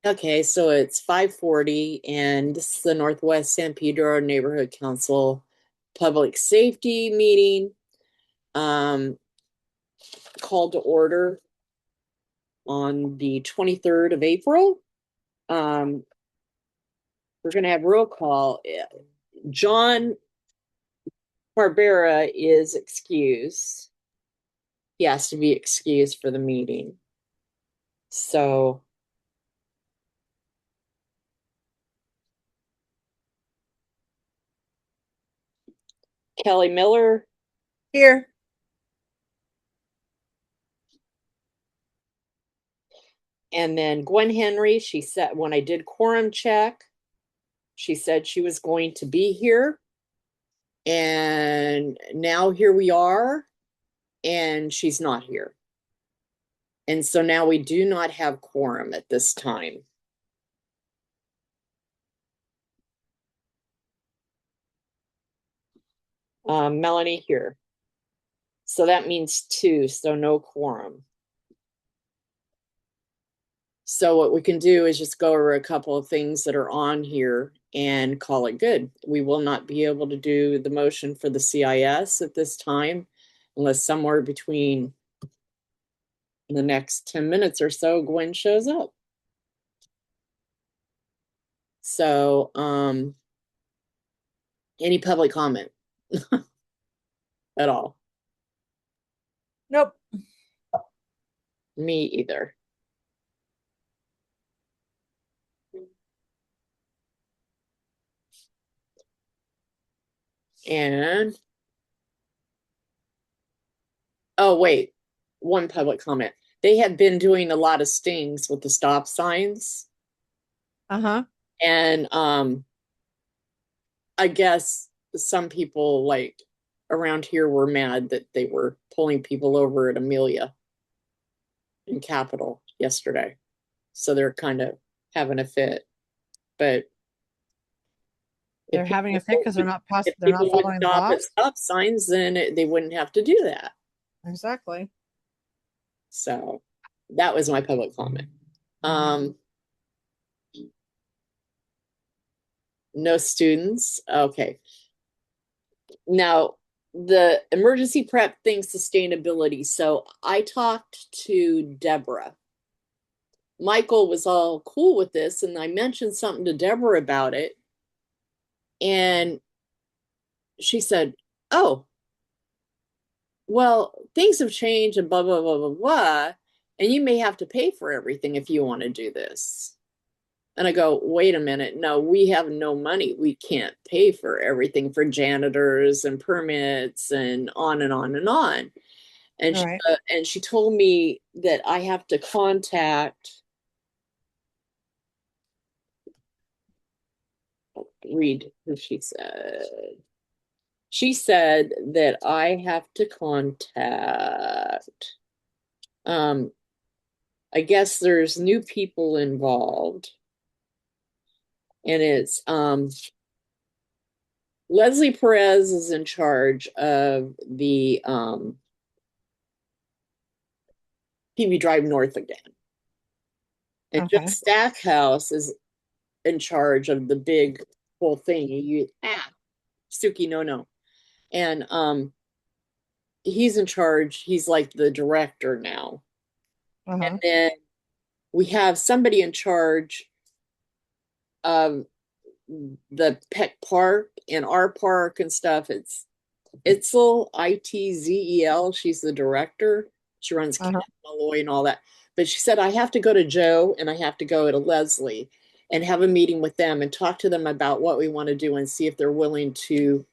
Okay, so it's 5:40 and this is the Northwest San Pedro Neighborhood Council Public Safety meeting. Called to order on the 23rd of April. Um, we're gonna have roll call. John Barbera is excused. He has to be excused for the meeting. So Kelly Miller, Here. and then Gwen Henry, she said when I did quorum check, she said she was going to be here. And now here we are, and she's not here. And so now we do not have quorum at this time. Melanie here. So that means two, so no quorum. So what we can do is just go over a couple of things that are on here and call it good. We will not be able to do the motion for the CIS at this time unless somewhere between the next 10 minutes or so Gwen shows up. So any public comment at all? Nope. Me either. And oh wait, one public comment. They have been doing a lot of stings with the stop signs. Uh-huh. And I guess some people like around here were mad that they were pulling people over at Amelia in Capitol yesterday. So they're kind of having a fit. But They're if having a people fit because if they're not people would following the stop at laws. stop signs, then they wouldn't have to do that. Exactly. So that was my public comment. Um, no students. Okay. Now, the emergency prep thing, sustainability. So I talked to Deborah. Michael was all cool with this, and I mentioned something to Deborah about it. And she said, oh, well, things have changed and blah, blah, blah, blah, blah. And you may have to pay for everything if you want to do this. And I go, wait a minute. No, we have no money. We can't pay for everything for janitors and permits and on and on and on. All right. And she told me that I have to contact, read who she said. She said that I have to contact, um, I guess there's new people involved. And it's Leslie Perez is in charge of the PV Drive North again. And Okay. Jeff Stackhouse is in charge of the big whole thing. Suki, no. And he's in charge. He's like the director now. And Uh-huh. then we have somebody in charge of the Peck Park and our park and stuff. It's Itzel, Itzel. She's the director. She runs Cat Uh-huh. Malloy and all that. But she said, I have to go to Joe and I have to go to Leslie and have a meeting with them and talk to them about what we want to do and see if they're willing to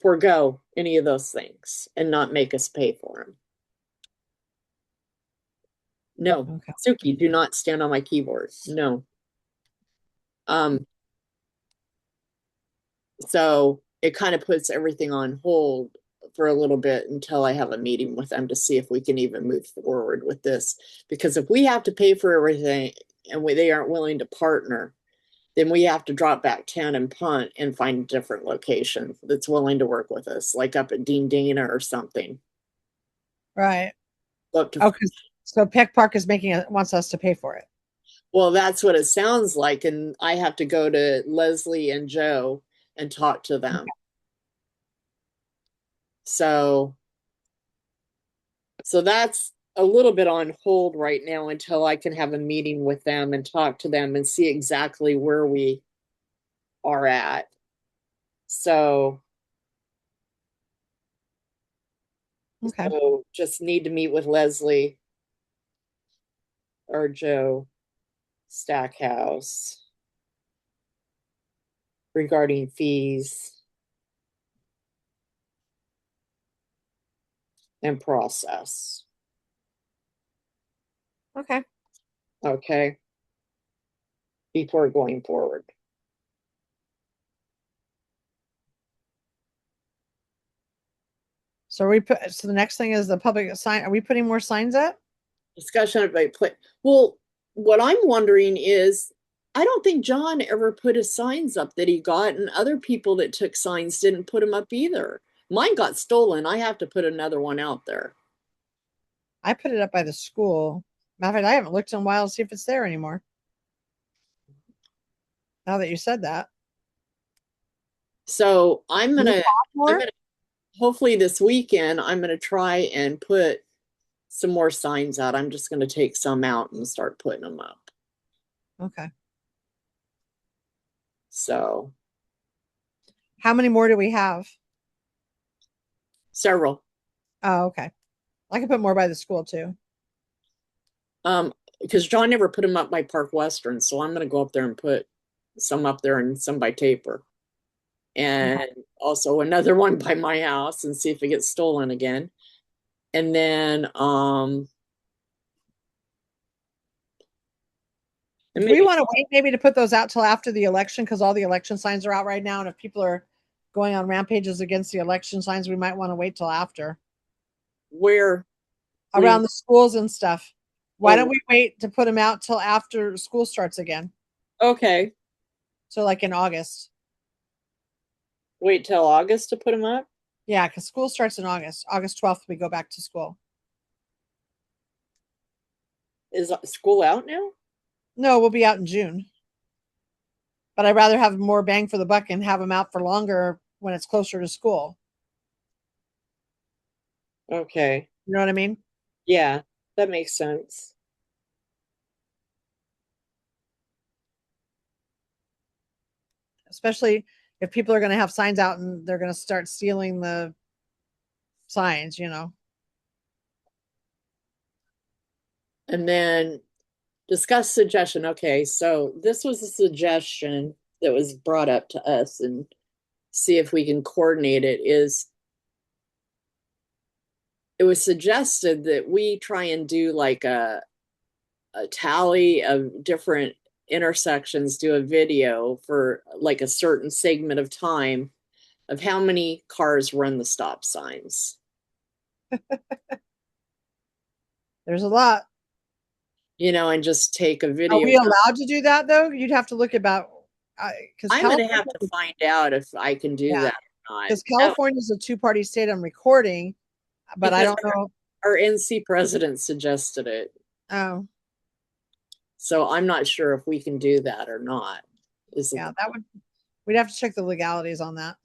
forego any of those things and not make us pay for them. No, Okay. Suki, do not stand on my keyboard. No. Um, so it kind of puts everything on hold for a little bit until I have a meeting with them to see if we can even move forward with this. Because if we have to pay for everything and they aren't willing to partner, then we have to drop back 10 and punt and find a different location that's willing to work with us, like up at Dean Dana or something. Right. Up to Okay. So Peck Park is wants us to pay for it. Well, that's what it sounds like. And I have to go to Leslie and Joe and talk to them. So, so that's a little bit on hold right now until I can have a meeting with them and talk to them and see exactly where we are at. So, Okay. so just need to meet with Leslie or Joe Stackhouse regarding fees and process. Okay. Okay. Before going forward. So so the next thing is the public sign. Are we putting more signs up? Discussion about play. Well, what I'm wondering is, I don't think John ever put his signs up that he got, and other people that took signs didn't put them up either. Mine got stolen. I have to put another one out there. I put it up by the school. Matter of fact, I haven't looked in a while to see if it's there anymore. Now that you said that. So Do you want I'm more? gonna hopefully this weekend I'm gonna try and put some more signs out. I'm just gonna take some out and start putting them up. Okay. So How many more do we have? several. Oh, okay. I can put more by the school too. Because John never put them up by Park Western, so I'm gonna go up there and put some up there and some by Taper. Okay. And also another one by my house and see if it gets stolen again. And then and Do we maybe want to wait maybe to put those out till after the election? Because all the election signs are out right now. And if people are going on rampages against the election signs, we might want to wait till after where what do you around the schools and stuff. Why don't oh we wait to put them out till after school starts again? okay. So, like in August. Wait till August to put them up? Yeah, because school starts in August. August 12th, we go back to school. Is school out now? No, we'll be out in June. But I'd rather have more bang for the buck and have them out for longer when it's closer to school. Okay. You know what I mean? Yeah, that makes sense. Especially if people are going to have signs out and they're going to start stealing the signs, you know. And then discuss suggestion. Okay, so this was a suggestion that was brought up to us and see if we can coordinate it. Is it was suggested that we try and do like a tally of different intersections, do a video for like a certain segment of time of how many cars run the stop signs, There's a lot. and just take a Are video. we allowed to do that though? You'd have to look about because I'm going to have California, to find out if I can do yeah, that or not. because California is a two-party state on recording, but I Because don't know. our NC president suggested it. Oh, So I'm not sure if we can do that or not. Is it yeah, we'd have to check the legalities on that.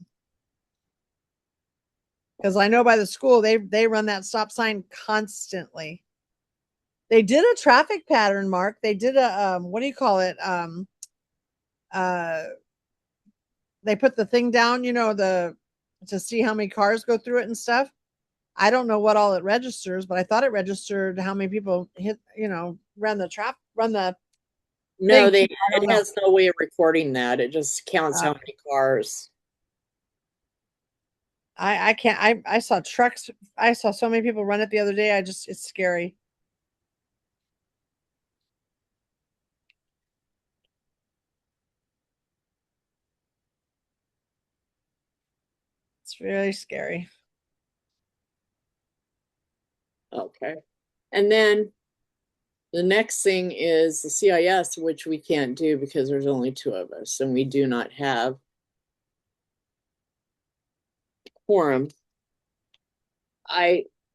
Because I know by the school they run that stop sign constantly. They did a traffic pattern, Mark. They did a what do you call it? Uh they put the thing down, the to see how many cars go through it and stuff. I don't know what all it registers, but I thought it registered how many people hit, run the no, thing. they I don't it know. has no way of recording that. It just counts Uh, how many cars. I can't. I saw trucks. I saw so many people run it the other day. It's scary. It's really scary. Okay. And then the next thing is the CIS, which we can't do because there's only two of us and we do not have quorum.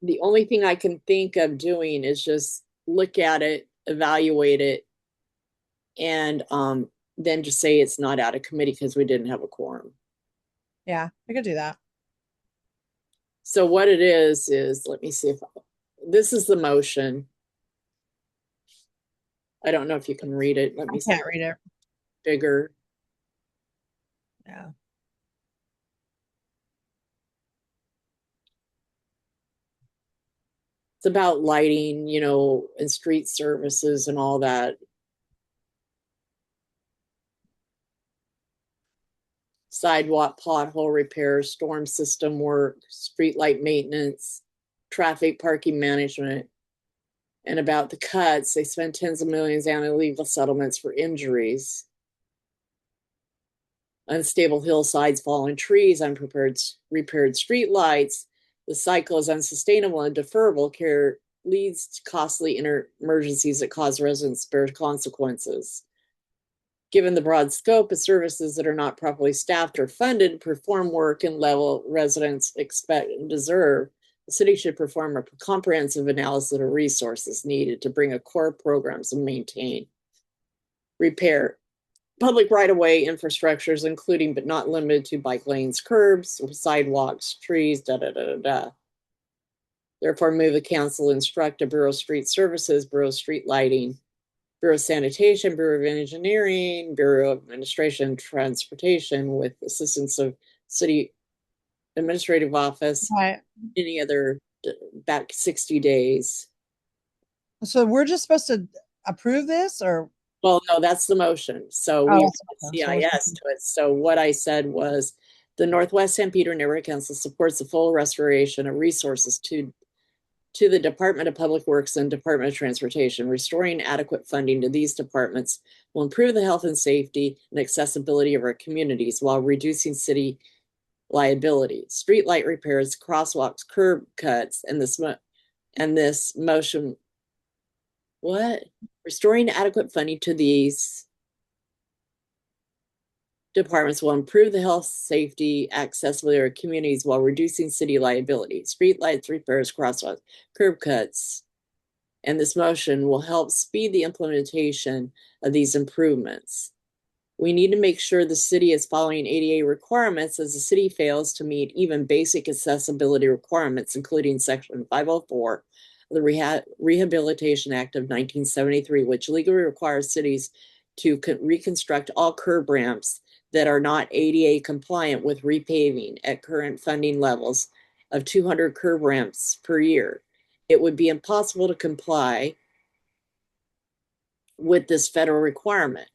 The only thing I can think of doing is just look at it, evaluate it, and then just say it's not out of committee because we didn't have a quorum. Yeah, we could do that. So what it is let me see if this is the motion. I don't know if you can read it. Let I me see. can't read it. Bigger. Yeah. It's about lighting, and street services and all that. Sidewalk pothole repair, storm system work, street light maintenance, traffic parking management. And about the cuts, they spend tens of millions on illegal settlements for injuries. Unstable hillsides, fallen trees, unprepared repaired street lights. The cycle is unsustainable and deferrable care leads to costly emergencies that cause residents to bear consequences. Given the broad scope of services that are not properly staffed or funded, perform work and level residents expect and deserve, the city should perform a comprehensive analysis of resources needed to bring a core programs and maintain, repair, public right-of-way infrastructures, including but not limited to bike lanes, curbs, sidewalks, trees, da. Therefore, move the council instruct the Bureau of Street Services, Bureau of Street Lighting, Bureau of Sanitation, Bureau of Engineering, Bureau of Administration and Transportation, with assistance of City Administrative Office, Right. any other back 60 days. So we're just supposed to approve this, or Well, no, that's the motion. So we oh, add so CIS to it. So what I said was the Northwest San Pedro Neighborhood Council supports the full restoration of resources to the Department of Public Works and Department of Transportation. Restoring adequate funding to these departments will improve the health and safety and accessibility of our communities while reducing city liability. Streetlight repairs, crosswalks, curb cuts, and this motion. What? Restoring adequate funding to these departments will improve the health, safety, accessibility of our communities while reducing city liability. Streetlights, repairs, crosswalks, curb cuts, and this motion will help speed the implementation of these improvements. We need to make sure the city is following ADA requirements, as the city fails to meet even basic accessibility requirements, including Section 504 of the Rehabilitation Act of 1973, which legally requires cities to reconstruct all curb ramps that are not ADA compliant with repaving at current funding levels of 200 curb ramps per year. It would be impossible to comply with this federal requirement.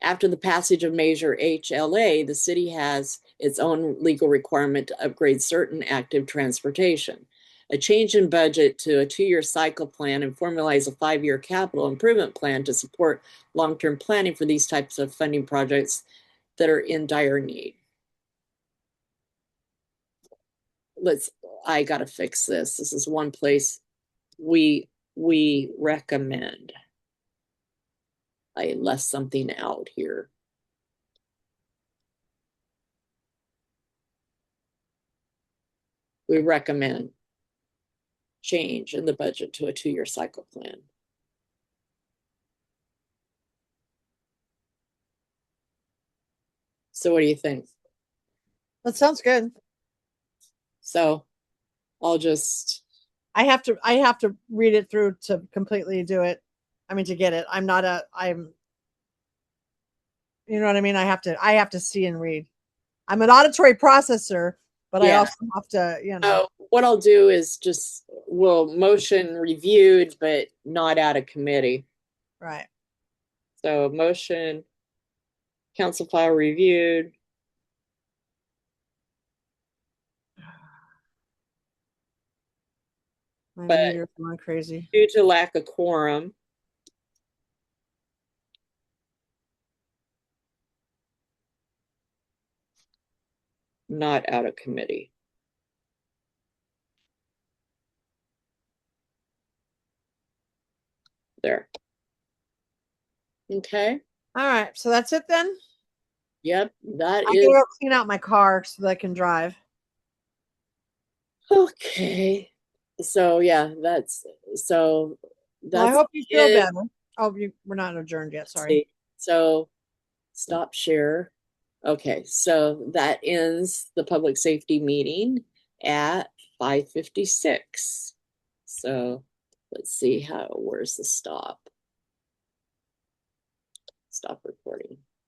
After the passage of Measure HLA, the city has its own legal requirement to upgrade certain active transportation. A change in budget to a 2-year cycle plan and formalize a 5-year capital improvement plan to support long-term planning for these types of funding projects that are in dire need. I gotta fix this. This is one place we recommend. I left something out here. We recommend change in the budget to a 2-year cycle plan. So what do you think? that sounds good. So I'll just, I have to read it through to completely do it. I mean, to get it. I'm you know what I mean? I have to see and read. I'm an auditory processor, but I yeah. also have to. What I'll do is we'll motion reviewed, but not out of committee. Right. So motion, council file reviewed. My But meter's going crazy. due to lack of quorum, not out of committee. There. Okay. All right, so that's it then. Yep. That I is gotta go clean out my car so that I can drive. okay. So yeah, so Well, I that's hope you feel it. better. Oh, we're not adjourned yet. Let's Sorry. see. So stop share. Okay, so that ends the public safety meeting at 5:56. So let's see where's the stop? Stop recording.